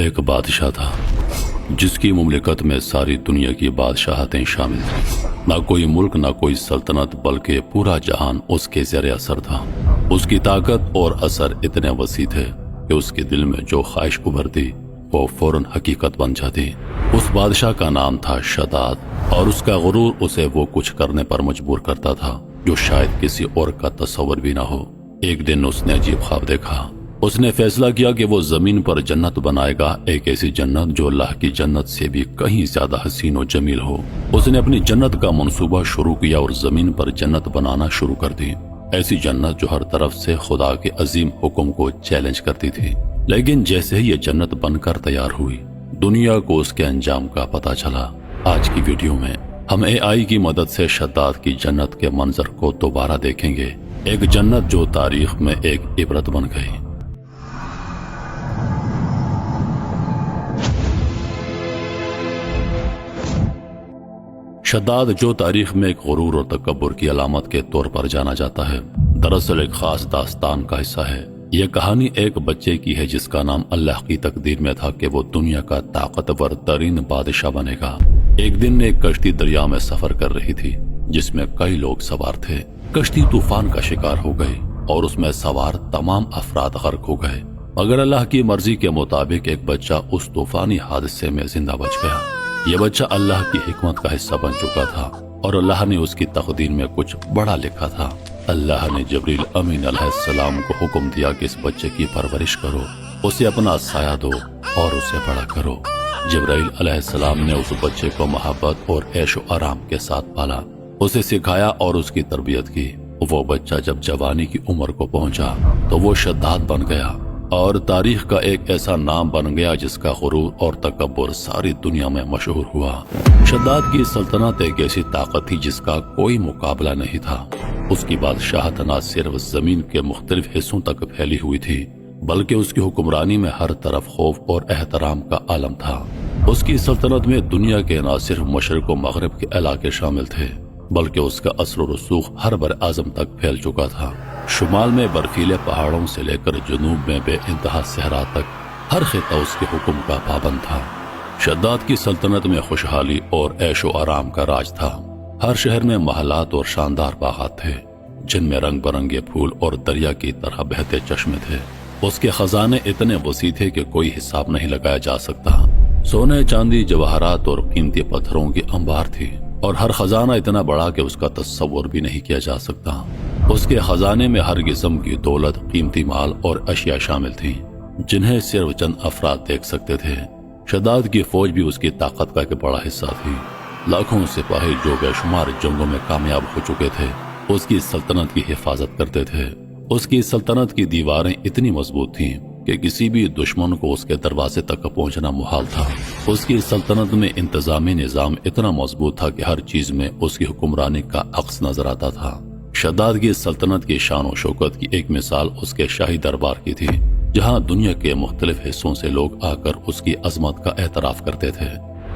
ایک بادشاہ تھا جس کی مملکت میں ساری دنیا کی بادشاہتیں شامل تھیں۔ نہ کوئی ملک، نہ کوئی سلطنت، بلکہ پورا جہان اس کے زیر اثر تھا۔ اس کی طاقت اور اثر اتنے وسیع تھے کہ اس کے دل میں جو خواہش ابھرتی وہ فوراً حقیقت بن جاتی۔ اس بادشاہ کا نام تھا شداد، اور اس کا غرور اسے وہ کچھ کرنے پر مجبور کرتا تھا جو شاید کسی اور کا تصور بھی نہ ہو۔ ایک دن اس نے عجیب خواب دیکھا۔ اس نے فیصلہ کیا کہ وہ زمین پر جنت بنائے گا، ایک ایسی جنت جو اللہ کی جنت سے بھی کہیں زیادہ حسین و جمیل ہو۔ اس نے اپنی جنت کا منصوبہ شروع کیا اور زمین پر جنت بنانا شروع کر دی، ایسی جنت جو ہر طرف سے خدا کے عظیم حکم کو چیلنج کرتی تھی۔ لیکن جیسے ہی یہ جنت بن کر تیار ہوئی، دنیا کو اس کے انجام کا پتہ چلا۔ آج کی ویڈیو میں ہم AI کی مدد سے شداد کی جنت کے منظر کو دوبارہ دیکھیں گے، ایک جنت جو تاریخ میں ایک عبرت بن گئی۔ شداد، جو تاریخ میں ایک غرور اور تکبر کی علامت کے طور پر جانا جاتا ہے، دراصل ایک خاص داستان کا حصہ ہے۔ یہ کہانی ایک بچے کی ہے جس کا نام اللہ کی تقدیر میں تھا کہ وہ دنیا کا طاقتور ترین بادشاہ بنے گا۔ ایک دن ایک کشتی دریا میں سفر کر رہی تھی جس میں کئی لوگ سوار تھے۔ کشتی طوفان کا شکار ہو گئی اور اس میں سوار تمام افراد غرق ہو گئے، مگر اللہ کی مرضی کے مطابق ایک بچہ اس طوفانی حادثے میں زندہ بچ گیا۔ یہ بچہ اللہ کی حکمت کا حصہ بن چکا تھا اور اللہ نے اس کی تقدیر میں کچھ بڑا لکھا تھا۔ اللہ نے جبریل امین علیہ السلام کو حکم دیا کہ اس بچے کی پرورش کرو، اسے اپنا سایہ دو اور اسے بڑا کرو۔ جبرائیل علیہ السلام نے اس بچے کو محبت اور عیش و آرام کے ساتھ پالا، اسے سکھایا اور اس کی تربیت کی۔ وہ بچہ جب جوانی کی عمر کو پہنچا تو وہ شداد بن گیا اور تاریخ کا ایک ایسا نام بن گیا جس کا غرور اور تکبر ساری دنیا میں مشہور ہوا۔ شداد کی سلطنت ایک ایسی طاقت تھی جس کا کوئی مقابلہ نہیں تھا۔ اس کی بادشاہت نہ صرف زمین کے مختلف حصوں تک پھیلی ہوئی تھی، بلکہ اس کی حکمرانی میں ہر طرف خوف اور احترام کا عالم تھا۔ اس کی سلطنت میں دنیا کے نہ صرف مشرق و مغرب کے علاقے شامل تھے، بلکہ اس کا اثر و رسوخ ہر بر اعظم تک پھیل چکا تھا۔ شمال میں برفیلے پہاڑوں سے لے کر جنوب میں بے انتہا صحرا تک ہر خطہ اس کے حکم کا پابند تھا۔ شداد کی سلطنت میں خوشحالی اور عیش و آرام کا راج تھا۔ ہر شہر میں محلات اور شاندار باغات تھے جن میں رنگ برنگے پھول اور دریا کی طرح بہتے چشمے تھے۔ اس کے خزانے اتنے وسیع تھے کہ کوئی حساب نہیں لگایا جا سکتا۔ سونے، چاندی، جواہرات اور قیمتی پتھروں کی انبار تھی، اور ہر خزانہ اتنا بڑا کہ اس کا تصور بھی نہیں کیا جا سکتا۔ اس کے خزانے میں ہر قسم کی دولت، قیمتی مال اور اشیاء شامل تھیں جنہیں صرف چند افراد دیکھ سکتے تھے۔ شداد کی فوج بھی اس کی طاقت کا ایک بڑا حصہ تھی۔ لاکھوں سپاہی جو بے شمار جنگوں میں کامیاب ہو چکے تھے اس کی سلطنت کی حفاظت کرتے تھے۔ اس کی سلطنت کی دیواریں اتنی مضبوط تھیں کہ کسی بھی دشمن کو اس کے دروازے تک پہنچنا محال تھا۔ اس کی سلطنت میں انتظامی نظام اتنا مضبوط تھا کہ ہر چیز میں اس کی حکمرانی کا عکس نظر آتا تھا۔ شداد کی سلطنت کی شان و شوکت کی ایک مثال اس کے شاہی دربار کی تھی، جہاں دنیا کے مختلف حصوں سے لوگ آ کر اس کی عظمت کا اعتراف کرتے تھے۔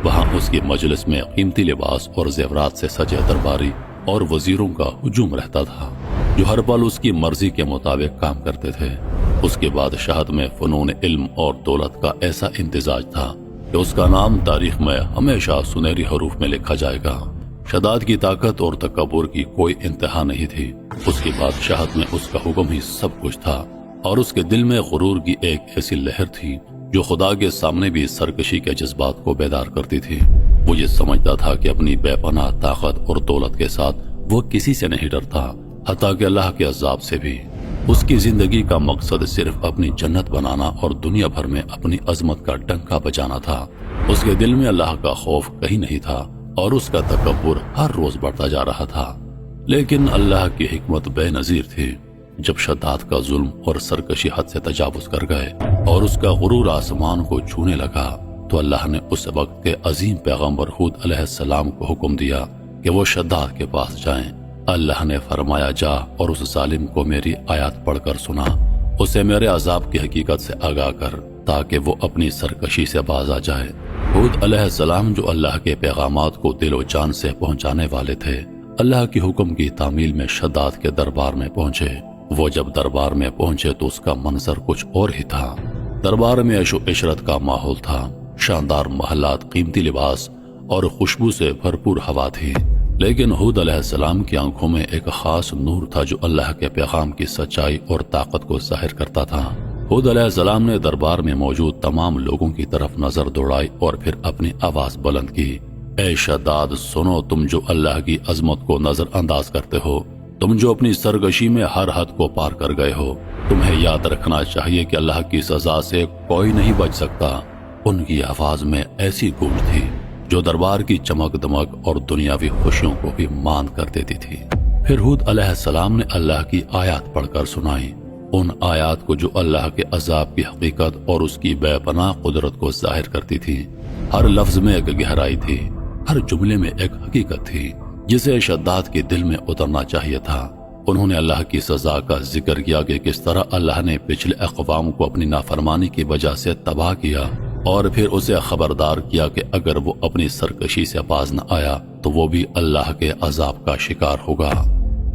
وہاں اس کی مجلس میں قیمتی لباس اور زیورات سے سجے درباری اور وزیروں کا ہجوم رہتا تھا جو ہر پل اس کی مرضی کے مطابق کام کرتے تھے۔ اس کے بادشاہت میں فنون علم اور دولت کا ایسا امتزاج تھا کہ اس کا نام تاریخ میں ہمیشہ سنہری حروف میں لکھا جائے گا۔ شداد کی طاقت اور تکبر کی کوئی انتہا نہیں تھی۔ اس کی بادشاہت میں اس کا حکم ہی سب کچھ تھا، اور اس کے دل میں غرور کی ایک ایسی لہر تھی جو خدا کے سامنے بھی سرکشی کے جذبات کو بیدار کرتی تھی۔ وہ یہ سمجھتا تھا کہ اپنی بے پناہ طاقت اور دولت کے ساتھ وہ کسی سے نہیں ڈرتا، حتیٰ کہ اللہ کے عذاب سے بھی۔ اس کی زندگی کا مقصد صرف اپنی جنت بنانا اور دنیا بھر میں اپنی عظمت کا ڈنکا بجانا تھا۔ اس کے دل میں اللہ کا خوف کہیں نہیں تھا اور اس کا تکبر ہر روز بڑھتا جا رہا تھا۔ لیکن اللہ کی حکمت بے نظیر تھی۔ جب شداد کا ظلم اور سرکشی حد سے تجاوز کر گئے اور اس کا غرور آسمان کو چھونے لگا تو اللہ نے اس وقت کے عظیم پیغمبر ہود علیہ السلام کو حکم دیا کہ وہ شداد کے پاس جائیں۔ اللہ نے فرمایا، جا اور اس ظالم کو میری آیات پڑھ کر سنا، اسے میرے عذاب کی حقیقت سے آگاہ کر تاکہ وہ اپنی سرکشی سے باز آ جائے۔ ہود علیہ السلام جو اللہ کے پیغامات کو دل و جان سے پہنچانے والے تھے، اللہ کے حکم کی تعمیل میں شداد کے دربار میں پہنچے۔ وہ جب دربار میں پہنچے تو اس کا منظر کچھ اور ہی تھا۔ دربار میں عیش و عشرت کا ماحول تھا، شاندار محلات، قیمتی لباس اور خوشبو سے بھرپور ہوا تھی، لیکن ہود علیہ السلام کی آنکھوں میں ایک خاص نور تھا جو اللہ کے پیغام کی سچائی اور طاقت کو ظاہر کرتا تھا۔ ہود علیہ السلام نے دربار میں موجود تمام لوگوں کی طرف نظر دوڑائی اور پھر اپنی آواز بلند کی، اے شداد سنو، تم جو اللہ کی عظمت کو نظر انداز کرتے ہو، تم جو اپنی سرکشی میں ہر حد کو پار کر گئے ہو، تمہیں یاد رکھنا چاہیے کہ اللہ کی سزا سے کوئی نہیں بچ سکتا۔ ان کی آواز میں ایسی گونج تھی جو دربار کی چمک دمک اور دنیاوی خوشیوں کو بھی ماند کر دیتی تھی۔ پھر ہود علیہ السلام نے اللہ کی آیات پڑھ کر سنائی، ان آیات کو جو اللہ کے عذاب کی حقیقت اور اس کی بے پناہ قدرت کو ظاہر کرتی تھی۔ ہر لفظ میں ایک گہرائی تھی، ہر جملے میں ایک حقیقت تھی جسے شداد کے دل میں اترنا چاہیے تھا۔ انہوں نے اللہ کی سزا کا ذکر کیا کہ کس طرح اللہ نے پچھلے اقوام کو اپنی نافرمانی کی وجہ سے تباہ کیا، اور پھر اسے خبردار کیا کہ اگر وہ اپنی سرکشی سے باز نہ آیا تو وہ بھی اللہ کے عذاب کا شکار ہوگا۔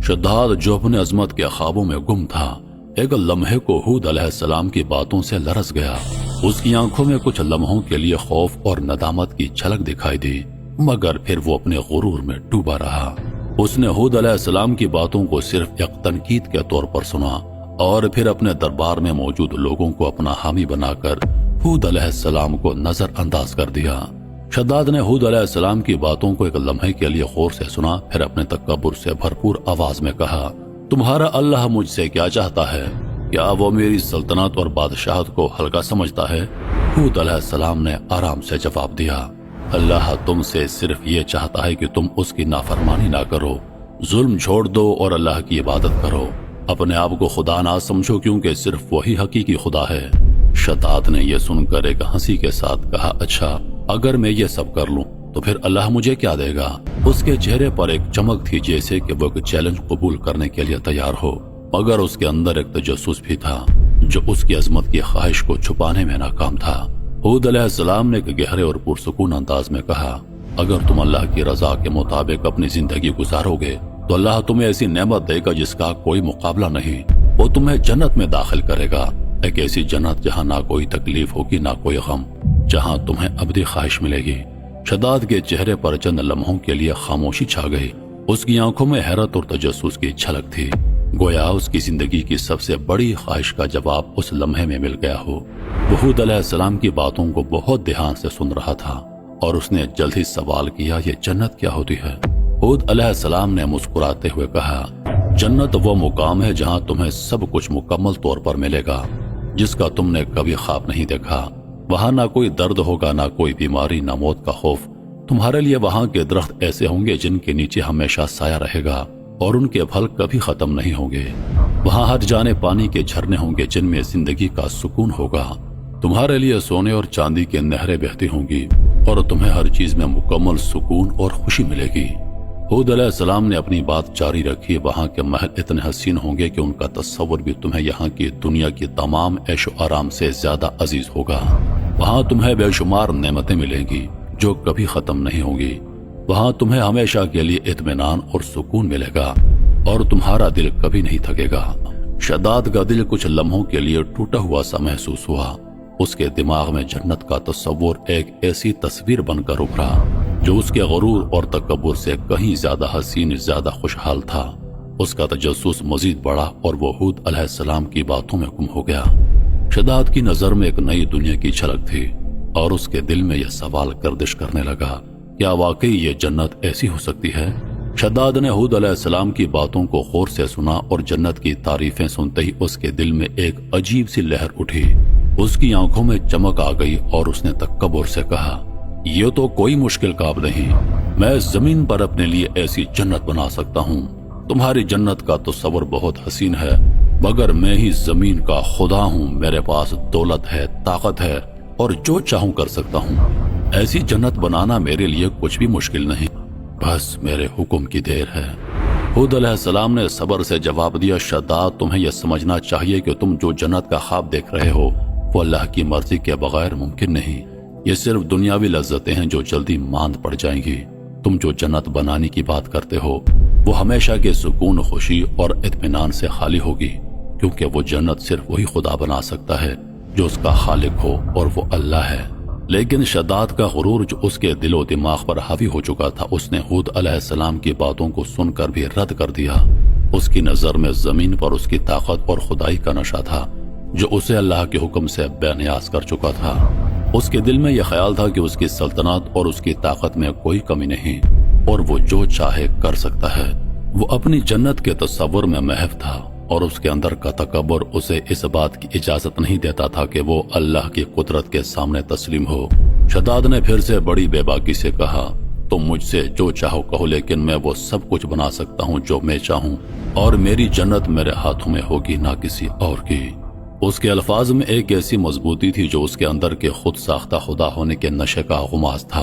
شداد جو اپنے عظمت کے خوابوں میں گم تھا، ایک لمحے کو ہود علیہ السلام کی باتوں سے لرز گیا۔ اس کی آنکھوں میں کچھ لمحوں کے لیے خوف اور ندامت کی جھلک دکھائی دی، مگر پھر وہ اپنے غرور میں ڈوبا رہا۔ اس نے ہود علیہ السلام کی باتوں کو صرف ایک تنقید کے طور پر سنا اور پھر اپنے دربار میں موجود لوگوں کو اپنا حامی بنا کر ہود علیہ السلام کو نظر انداز کر دیا۔ شداد نے ہود علیہ السلام کی باتوں کو ایک لمحے کے لیے غور سے سنا، پھر اپنے تکبر سے بھرپور آواز میں کہا، تمہارا اللہ مجھ سے کیا چاہتا ہے؟ کیا وہ میری سلطنت اور بادشاہت کو ہلکا سمجھتا ہے؟ ہود علیہ السلام نے آرام سے جواب دیا، اللہ تم سے صرف یہ چاہتا ہے کہ تم اس کی نافرمانی نہ کرو، ظلم چھوڑ دو اور اللہ کی عبادت کرو، اپنے آپ کو خدا نہ سمجھو کیونکہ صرف وہی حقیقی خدا ہے۔ شداد نے یہ سن کر ایک ہنسی کے ساتھ کہا، اچھا اگر میں یہ سب کر لوں تو پھر اللہ مجھے کیا دے گا؟ اس کے چہرے پر ایک چمک تھی جیسے کہ وہ ایک چیلنج قبول کرنے کے لیے تیار ہو، مگر اس کے اندر ایک تجسس بھی تھا جو اس کی عظمت کی خواہش کو چھپانے میں ناکام تھا۔ ہود علیہ السلام نے ایک گہرے اور پرسکون انداز میں کہا، اگر تم اللہ کی رضا کے مطابق اپنی زندگی گزارو گے تو اللہ تمہیں ایسی نعمت دے گا جس کا کوئی مقابلہ نہیں، وہ تمہیں جنت میں داخل کرے گا، ایک ایسی جنت جہاں نہ کوئی تکلیف ہوگی نہ کوئی غم، جہاں تمہیں ابدی خواہش ملے گی۔ شداد کے چہرے پر چند لمحوں کے لیے خاموشی چھا گئی، اس کی آنکھوں میں حیرت اور تجسس کی جھلک تھی، گویا اس کی زندگی کی سب سے بڑی خواہش کا جواب اس لمحے میں مل گیا ہو۔ وہ ہود علیہ السلام کی باتوں کو بہت دھیان سے سن رہا تھا اور اس نے جلد ہی سوال کیا، یہ جنت کیا ہوتی ہے؟ ہود علیہ السلام نے مسکراتے ہوئے کہا، جنت وہ مقام ہے جہاں تمہیں سب کچھ مکمل طور پر ملے گا جس کا تم نے کبھی خواب نہیں دیکھا۔ وہاں نہ کوئی درد ہوگا، نہ کوئی بیماری، نہ موت کا خوف۔ تمہارے لیے وہاں کے درخت ایسے ہوں گے جن کے نیچے ہمیشہ سایہ رہے گا اور ان کے پھل کبھی ختم نہیں ہوں گے۔ وہاں ہر جانے پانی کے جھرنے ہوں گے جن میں زندگی کا سکون ہوگا۔ تمہارے لیے سونے اور چاندی کی نہریں بہتی ہوں گی اور تمہیں ہر چیز میں مکمل سکون اور خوشی ملے گی۔ ہود علیہ السلام نے اپنی بات جاری رکھی، وہاں کے محل اتنے حسین ہوں گے کہ ان کا تصور بھی تمہیں یہاں کی دنیا کی تمام عیش و آرام سے زیادہ عزیز ہوگا۔ وہاں تمہیں بے شمار نعمتیں ملیں گی جو کبھی ختم نہیں ہوں گی۔ وہاں تمہیں ہمیشہ کے لیے اطمینان اور سکون ملے گا اور تمہارا دل کبھی نہیں تھکے گا۔ شداد کا دل کچھ لمحوں کے لیے ٹوٹا ہوا سا محسوس ہوا۔ اس کے دماغ میں جنت کا تصور ایک ایسی تصویر بن کر ابھرا جو اس کے غرور اور تکبر سے کہیں زیادہ حسین، زیادہ خوشحال تھا۔ اس کا تجسس مزید بڑھا اور وہ ہود علیہ السلام کی باتوں میں گم ہو گیا۔ شداد کی نظر میں ایک نئی دنیا کی جھلک تھی اور اس کے دل میں یہ سوال گردش کرنے لگا، کیا واقعی یہ جنت ایسی ہو سکتی ہے؟ شداد نے ہود علیہ السلام کی باتوں کو غور سے سنا اور جنت کی تعریفیں سنتے ہی اس کے دل میں ایک عجیب سی لہر اٹھی۔ اس کی آنکھوں میں چمک آ گئی اور اس نے تکبر سے کہا، یہ تو کوئی مشکل کام نہیں، میں زمین پر اپنے لیے ایسی جنت بنا سکتا ہوں۔ تمہاری جنت کا تصور بہت حسین ہے مگر میں ہی زمین کا خدا ہوں، میرے پاس دولت ہے، طاقت ہے اور جو چاہوں کر سکتا ہوں۔ ایسی جنت بنانا میرے لیے کچھ بھی مشکل نہیں، بس میرے حکم کی دیر ہے۔ ہود علیہ السلام نے صبر سے جواب دیا، شداد تمہیں یہ سمجھنا چاہیے کہ تم جو جنت کا خواب دیکھ رہے ہو وہ اللہ کی مرضی کے بغیر ممکن نہیں، یہ صرف دنیاوی لذتیں ہیں جو جلدی ماند پڑ جائیں گی۔ تم جو جنت بنانے کی بات کرتے ہو وہ ہمیشہ کے سکون، خوشی اور اطمینان سے خالی ہوگی، کیونکہ وہ جنت صرف وہی خدا بنا سکتا ہے جو اس کا خالق ہو اور وہ اللہ ہے۔ لیکن شداد کا غرور جو اس کے دل و دماغ پر حاوی ہو چکا تھا، اس نے ہود علیہ السلام کی باتوں کو سن کر بھی رد کر دیا۔ اس کی نظر میں زمین پر اس کی طاقت اور خدائی کا نشہ تھا جو اسے اللہ کے حکم سے بے نیاز کر چکا تھا۔ اس کے دل میں یہ خیال تھا کہ اس کی سلطنت اور اس کی طاقت میں کوئی کمی نہیں اور وہ جو چاہے کر سکتا ہے۔ وہ اپنی جنت کے تصور میں محو تھا اور اس کے اندر کا تکبر اسے اس بات کی اجازت نہیں دیتا تھا کہ وہ اللہ کی قدرت کے سامنے تسلیم ہو۔ شداد نے پھر سے بڑی بے باکی سے کہا، تم مجھ سے جو چاہو کہو، لیکن میں وہ سب کچھ بنا سکتا ہوں جو میں چاہوں، اور میری جنت میرے ہاتھوں میں ہوگی، نہ کسی اور کی۔ اس کے الفاظ میں ایک ایسی مضبوطی تھی جو اس کے اندر کے خود ساختہ خدا ہونے کے نشے کا غماز تھا،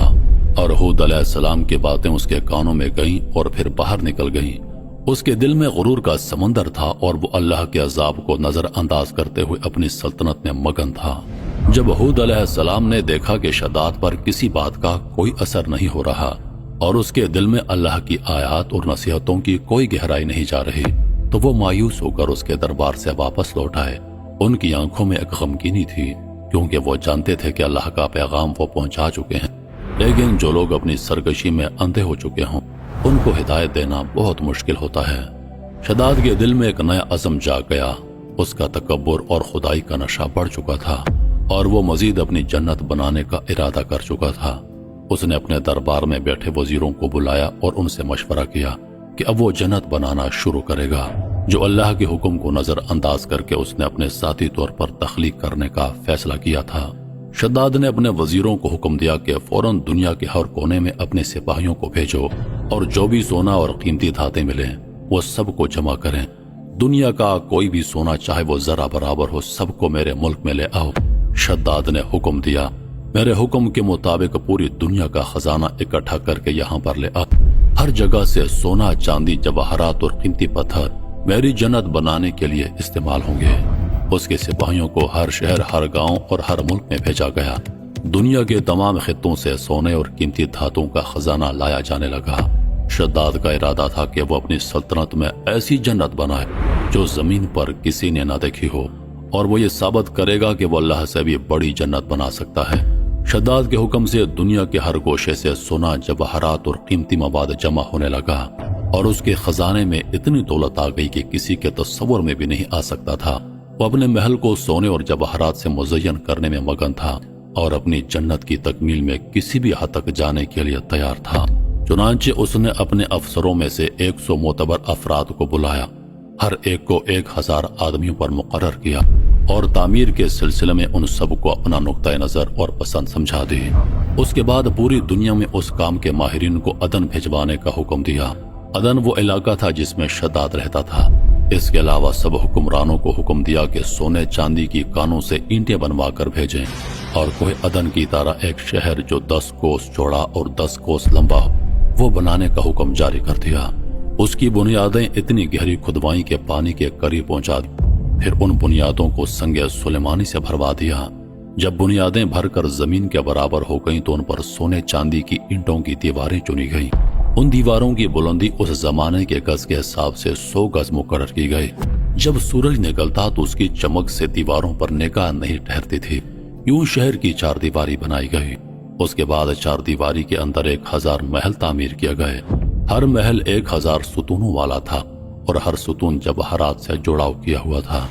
اور ہود علیہ السلام کی باتیں اس کے کانوں میں گئیں اور پھر باہر نکل گئیں۔ اس کے دل میں غرور کا سمندر تھا اور وہ اللہ کے عذاب کو نظر انداز کرتے ہوئے اپنی سلطنت میں مگن تھا۔ جب ہود علیہ السلام نے دیکھا کہ شداد پر کسی بات کا کوئی اثر نہیں ہو رہا اور اس کے دل میں اللہ کی آیات اور نصیحتوں کی کوئی گہرائی نہیں جا رہی، تو وہ مایوس ہو کر اس کے دربار سے واپس لوٹ آئے۔ ان کی آنکھوں میں ایک غمگینی تھی، کیونکہ وہ جانتے تھے کہ اللہ کا پیغام وہ پہنچا چکے ہیں، لیکن جو لوگ اپنی سرکشی میں اندھے ہو چکے ہوں ان کو ہدایت دینا بہت مشکل ہوتا ہے۔ شداد کے دل میں ایک نیا عزم جاگ گیا۔ اس کا تکبر اور خدائی کا نشہ بڑھ چکا تھا اور وہ مزید اپنی جنت بنانے کا ارادہ کر چکا تھا۔ اس نے اپنے دربار میں بیٹھے وزیروں کو بلایا اور ان سے مشورہ کیا کہ اب وہ جنت بنانا شروع کرے گا، جو اللہ کے حکم کو نظر انداز کر کے اس نے اپنے ذاتی طور پر تخلیق کرنے کا فیصلہ کیا تھا۔ شداد نے اپنے وزیروں کو حکم دیا کہ فوراً دنیا کے ہر کونے میں اپنے سپاہیوں کو بھیجو اور جو بھی سونا اور قیمتی دھاتیں ملیں وہ سب کو جمع کریں۔ دنیا کا کوئی بھی سونا چاہے وہ ذرا برابر ہو، سب کو میرے ملک میں لے آؤ۔ شداد نے حکم دیا، میرے حکم کے مطابق پوری دنیا کا خزانہ اکٹھا کر کے یہاں پر لے آؤ۔ ہر جگہ سے سونا، چاندی، جواہرات اور قیمتی پتھر میری جنت بنانے کے لیے استعمال ہوں گے۔ اس کے سپاہیوں کو ہر شہر، ہر گاؤں اور ہر ملک میں بھیجا گیا۔ دنیا کے تمام خطوں سے سونے اور قیمتی دھاتوں کا خزانہ لایا جانے لگا۔ شداد کا ارادہ تھا کہ وہ اپنی سلطنت میں ایسی جنت بنائے جو زمین پر کسی نے نہ دیکھی ہو، اور وہ یہ ثابت کرے گا کہ وہ اللہ سے بھی بڑی جنت بنا سکتا ہے۔ شداد کے حکم سے دنیا کے ہر گوشے سے سونا، جواہرات اور قیمتی مواد جمع ہونے لگا، اور اس کے خزانے میں اتنی دولت آ گئی کہ کسی کے تصور میں بھی نہیں آ سکتا تھا۔ وہ اپنے محل کو سونے اور جواہرات سے مزین کرنے میں مگن تھا اور اپنی جنت کی تکمیل میں کسی بھی حد تک جانے کے لیے تیار تھا۔ چنانچہ اس نے اپنے افسروں میں سے 100 معتبر افراد کو بلایا، ہر ایک کو 1000 آدمیوں پر مقرر کیا، اور تعمیر کے سلسلے میں ان سب کو اپنا نقطۂ نظر اور پسند سمجھا دی۔ اس کے بعد پوری دنیا میں اس کام کے ماہرین کو عدن بھجوانے کا حکم دیا۔ عدن وہ علاقہ تھا جس میں شداد رہتا تھا۔ اس کے علاوہ سب حکمرانوں کو حکم دیا کہ سونے چاندی کی کانوں سے اینٹیں بنوا کر بھیجیں، اور کوہ عدن کی طرح ایک شہر جو 10 کوس چوڑا اور 10 کوس لمبا ہو وہ بنانے کا حکم جاری کر دیا۔ اس کی بنیادیں اتنی گہری کھدوائیں کہ پانی کے قریب پہنچا دی، پھر ان بنیادوں کو سنگ سلیمانی سے بھروا دیا۔ جب بنیادیں بھر کر زمین کے برابر ہو گئیں تو ان پر سونے چاندی کی اینٹوں کی دیواریں چنی گئیں۔ ان دیواروں کی بلندی اس زمانے کے گز کے حساب سے 100 گز مقرر کی گئی۔ جب سورج نکلتا تو اس کی چمک سے دیواروں پر نگاہ نہیں ٹھہرتی تھی۔ یوں شہر کی 4 دیواری بنائی گئی۔ اس کے بعد 4 دیواری کے اندر 1000 محل تعمیر کیا گئے۔ ہر محل 1000 ستونوں والا تھا اور ہر ستون جواہرات سے جوڑاؤ کیا ہوا تھا۔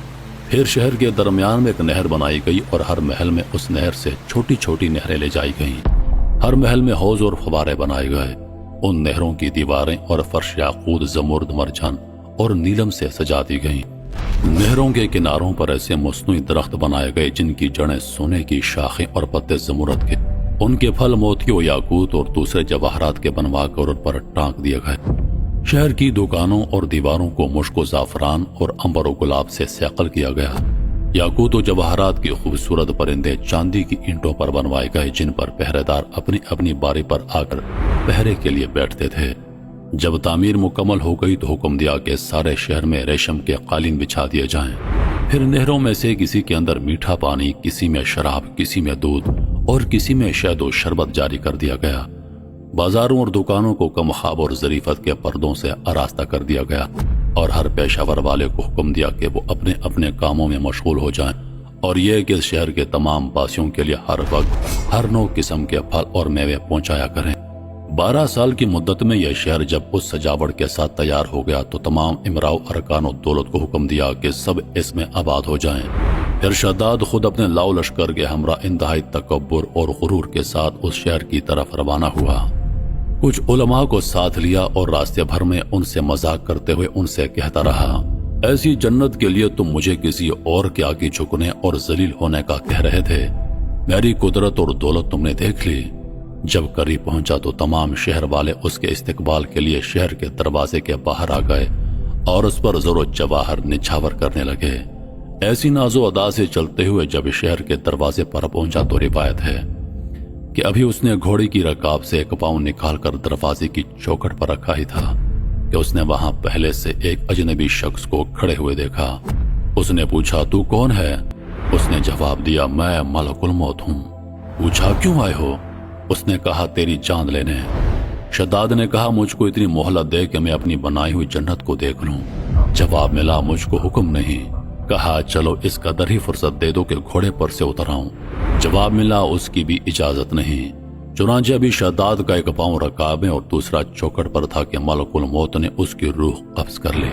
پھر شہر کے درمیان میں ایک نہر بنائی گئی اور ہر محل میں اس نہر سے چھوٹی چھوٹی نہریں لے جائی گئیں۔ ہر محل میں حوض اور فوارے بنائے گئے۔ ان نہروں کی دیواریں اور فرش یاقوت، زمرد، مرجان اور نیلم سے سجا دی گئیں۔ نہروں کے کناروں پر ایسے مصنوعی درخت بنائے گئے جن کی جڑیں سونے کی، شاخیں اور پتے زمرد کے، ان کے پھل موتیوں، یاقوت اور دوسرے جواہرات کے بنوا کر ان پر ٹانک دیے گئے۔ شہر کی دکانوں اور دیواروں کو مشک و زعفران اور عنبر و گلاب سے سیقل کیا گیا۔ یاقوت و جواہرات کی خوبصورت پرندے چاندی کی اینٹوں پر بنوائے گئے جن پر پہرے دار اپنی اپنی باری پر آ کر پہرے کے لیے بیٹھتے تھے۔ جب تعمیر مکمل ہو گئی تو حکم دیا کہ سارے شہر میں ریشم کے قالین بچھا دیے جائیں۔ پھر نہروں میں سے کسی کے اندر میٹھا پانی، کسی میں شراب، کسی میں دودھ اور کسی میں شہد و شربت جاری کر دیا گیا۔ بازاروں اور دکانوں کو کم خواب اور ظریفت کے پردوں سے آراستہ کر دیا گیا، اور ہر پیشہ ور والے کو حکم دیا کہ وہ اپنے اپنے کاموں میں مشغول ہو جائیں اور یہ کہ اس شہر کے تمام باسیوں کے لیے ہر وقت ہر نو قسم کے پھل اور میوے پہنچایا کریں۔ 12 سال کی مدت میں یہ شہر جب اس سجاوٹ کے ساتھ تیار ہو گیا تو تمام امراء ارکان و دولت کو حکم دیا کہ سب اس میں آباد ہو جائیں۔ پھر شداد خود اپنے لاؤ لشکر کے ہمراہ انتہائی تکبر اور غرور کے ساتھ اس شہر کی طرف روانہ ہوا۔ کچھ علماء کو ساتھ لیا اور راستے بھر میں ان سے مذاق کرتے ہوئے ان سے کہتا رہا، ایسی جنت کے لیے تم مجھے کسی اور کے آگے جھکنے اور ذلیل ہونے کا کہہ رہے تھے، میری قدرت اور دولت تم نے دیکھ لی۔ جب قریب پہنچا تو تمام شہر والے اس کے استقبال کے لیے شہر کے دروازے کے باہر آ گئے اور اس پر زور و جواہر نچھاور کرنے لگے۔ ایسی ناز و ادا سے چلتے ہوئے جب شہر کے دروازے پر پہنچا تو روایت ہے کہ ابھی اس نے گھوڑے کی رکاب سے ایک پاؤں نکال کر دروازے کی چوکھٹ پر رکھا ہی تھا کہ اس نے وہاں پہلے سے ایک اجنبی شخص کو کھڑے ہوئے دیکھا۔ اس نے پوچھا، تو کون ہے؟ اس نے جواب دیا، میں ملک الموت ہوں۔ پوچھا، کیوں آئے ہو؟ اس نے کہا، تیری جان لینے۔ شداد نے کہا، مجھ کو اتنی مہلت دے کہ میں اپنی بنائی ہوئی جنت کو دیکھ لوں۔ جواب ملا، مجھ کو حکم نہیں۔ کہا، چلو اس قدر ہی فرصت دے دو کہ گھوڑے پر سے اتر آؤں۔ جواب ملا، اس کی بھی اجازت نہیں۔ چنانچہ ابھی شداد کا ایک پاؤں رکاب میں اور دوسرا چوکٹ پر تھا کہ ملک الموت نے اس کی روح قبض کر لی۔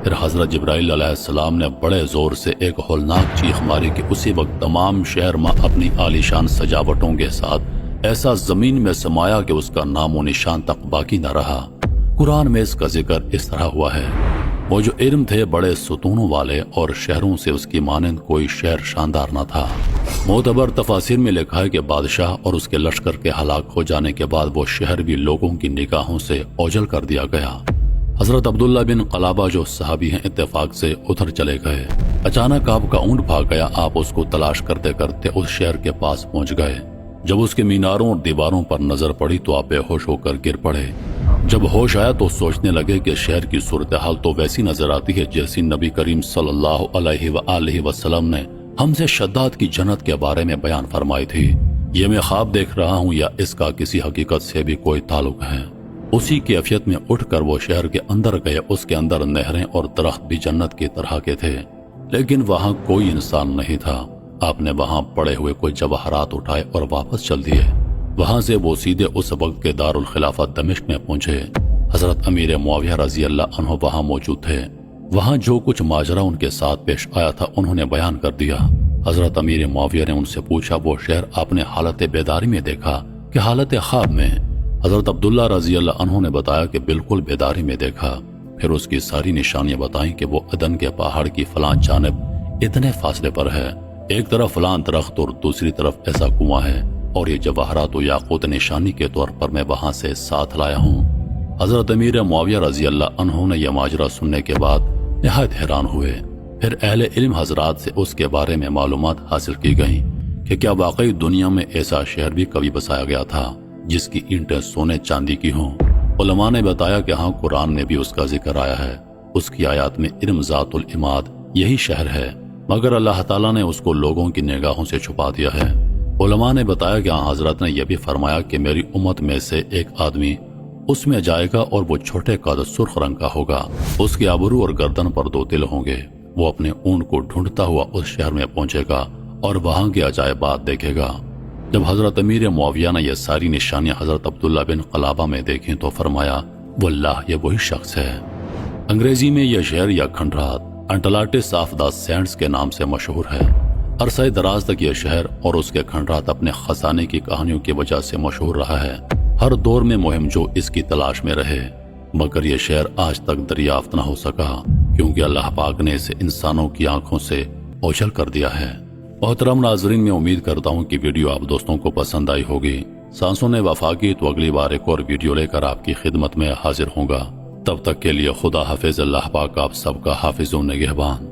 پھر حضرت جبرائیل علیہ السلام نے بڑے زور سے ایک ہولناک چیخ ماری کہ اسی وقت تمام شہر میں اپنی عالیشان سجاوٹوں کے ساتھ ایسا زمین میں سمایا کہ اس کا نام و نشان تک باقی نہ رہا۔ قرآن میں اس کا ذکر اس طرح ہوا ہے، وہ جو علم تھے بڑے ستونوں والے اور شہروں سے اس کی مانند کوئی شہر شاندار نہ تھا۔ معتبر تفاسیر میں لکھا ہے کہ بادشاہ اور اس کے لشکر کے ہلاک ہو جانے کے بعد وہ شہر بھی لوگوں کی نگاہوں سے اوجھل کر دیا گیا۔ حضرت عبداللہ بن قلابہ جو صحابی ہیں اتفاق سے ادھر چلے گئے۔ اچانک آپ کا اونٹ بھاگ گیا۔ آپ اس کو تلاش کرتے کرتے اس شہر کے پاس پہنچ گئے۔ جب اس کے میناروں اور دیواروں پر نظر پڑی تو آپ بے ہوش ہو کر گر پڑے۔ جب ہوش آیا تو سوچنے لگے کہ شہر کی صورتحال تو ویسی نظر آتی ہے جیسی نبی کریم صلی اللہ علیہ وآلہ وسلم نے ہم سے شداد کی جنت کے بارے میں بیان فرمائی تھی۔ یہ میں خواب دیکھ رہا ہوں یا اس کا کسی حقیقت سے بھی کوئی تعلق ہے؟ اسی کیفیت میں اٹھ کر وہ شہر کے اندر گئے۔ اس کے اندر نہریں اور درخت بھی جنت کی طرح کے تھے، لیکن وہاں کوئی انسان نہیں تھا۔ آپ نے وہاں پڑے ہوئے کوئی جواہرات اٹھائے اور واپس چل دیے۔ وہاں سے وہ سیدھے اس وقت کے دارالخلافہ دمشق میں پہنچے۔ حضرت امیر معاویہ رضی اللہ عنہ وہاں موجود تھے۔ وہاں جو کچھ ماجرا ان کے ساتھ پیش آیا تھا انہوں نے بیان کر دیا۔ حضرت امیر معاویہ نے ان سے پوچھا، وہ شہر آپ نے حالت بیداری میں دیکھا کہ حالت خواب میں؟ حضرت عبداللہ رضی اللہ عنہ نے بتایا کہ بالکل بیداری میں دیکھا۔ پھر اس کی ساری نشانیاں بتائیں کہ وہ عدن کے پہاڑ کی فلاں جانب اتنے فاصلے پر ہے، ایک طرف فلاں درخت اور دوسری طرف ایسا کنواں ہے، اور یہ جواہرات و یاقوت نشانی کے طور پر میں وہاں سے ساتھ لایا ہوں۔ حضرت امیر معاویہ رضی اللہ عنہ نے یہ ماجرا سننے کے بعد نہایت حیران ہوئے۔ پھر اہل علم حضرات سے اس کے بارے میں معلومات حاصل کی گئیں کہ کیا واقعی دنیا میں ایسا شہر بھی کبھی بسایا گیا تھا جس کی اینٹیں سونے چاندی کی ہوں۔ علماء نے بتایا کہ ہاں، قرآن میں بھی اس کا ذکر آیا ہے۔ اس کی آیات میں علم ذات العماد یہی شہر ہے، مگر اللہ تعالیٰ نے اس کو لوگوں کی نگاہوں سے چھپا دیا ہے۔ علماء نے بتایا کہ حضرت نے یہ بھی فرمایا کہ میری امت میں سے ایک آدمی اس میں جائے گا اور وہ چھوٹے قد سرخ رنگ کا ہوگا، اس کے ابرو اور گردن پر 2 تل ہوں گے۔ وہ اپنے اونٹ کو ڈھونڈتا ہوا اس شہر میں پہنچے گا اور وہاں کے عجائبات دیکھے گا۔ جب حضرت امیر معاویہ نے یہ ساری نشانیاں حضرت عبداللہ بن قلابہ میں دیکھیں تو فرمایا، واللہ یہ وہی شخص ہے۔ انگریزی میں یہ شہر یا کھنڈرات انٹلانٹس آف دا سینڈز کے نام سے مشہور ہے۔ عرصہ دراز تک یہ شہر اور اس کے کھنڈرات اپنے خزانے کی کہانیوں کی وجہ سے مشہور رہا ہے۔ ہر دور میں مہم جو اس کی تلاش میں رہے، مگر یہ شہر آج تک دریافت نہ ہو سکا کیونکہ اللہ پاک نے اسے انسانوں کی آنکھوں سے اوجھل کر دیا ہے۔ محترم ناظرین، میں امید کرتا ہوں کہ ویڈیو آپ دوستوں کو پسند آئی ہوگی۔ سانسوں نے وفا کی تو اگلی بار ایک اور ویڈیو لے کر آپ کی خدمت میں حاضر ہوں گا۔ تب تک کے لیے خدا حافظ۔ اللہ پاک آپ سب کا حافظ و نگہبان۔